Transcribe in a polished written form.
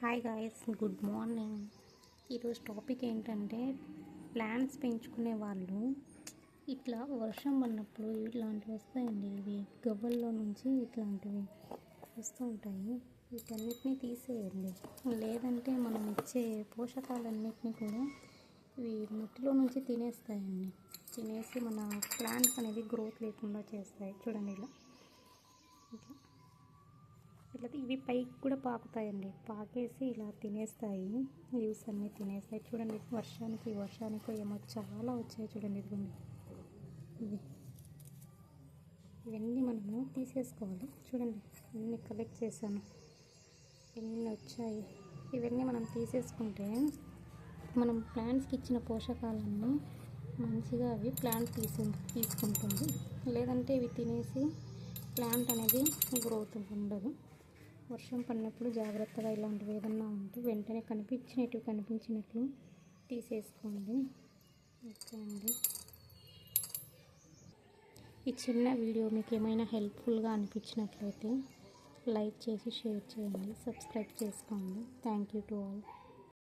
Hi guys, good morning. ఈరోజు topic ఏంటంటే plants పెంచుకునే వాళ్ళు ఇట్లా వర్షం పడినప్పుడు ఇట్లాంటివి వస్తాయండి. ఇవి గవ్వల్లో నుంచి ఇట్లాంటివి వస్తూ ఉంటాయి. వీటన్నిటిని తీసేయండి. లేదంటే మనం ఇచ్చే పోషకాలన్నిటిని కూడా ఇవి మట్టిలో నుంచి తినేస్తాయండి. తినేసి మన ప్లాంట్స్ అనేది గ్రోత్ లేకుండా చేస్తాయి. చూడండి ఇట్లా ఇవి పైకి కూడా పాకుతాయండి. పాకేసి ఇలా తినేస్తాయి. లీవ్స్ అన్నీ తినేస్తాయి. చూడండి, వర్షానికి ఏమో చాలా వచ్చాయి. చూడండి, ఇవన్నీ మనము తీసేసుకోవాలి. చూడండి, ఇవన్నీ కలెక్ట్ చేశాను, ఎన్ని వచ్చాయి. ఇవన్నీ మనం తీసేసుకుంటే మనం ప్లాంట్స్కి ఇచ్చిన పోషకాలన్నీ మంచిగా అవి ప్లాంట్ తీసుకుంటుంది. లేదంటే ఇవి తినేసి ప్లాంట్ అనేది గ్రోత్ ఉండదు. వర్షం పడినప్పుడు జాగ్రత్తగా ఇలాంటివి ఏదన్నా ఉంటే వెంటనే కనిపించినట్లు తీసేసుకోండి. ఓకే అండి, ఈ చిన్న వీడియో మీకు ఏమైనా హెల్ప్ఫుల్గా అనిపించినట్లయితే లైక్ చేసి షేర్ చేయండి, సబ్స్క్రైబ్ చేసుకోండి. Thank you to all.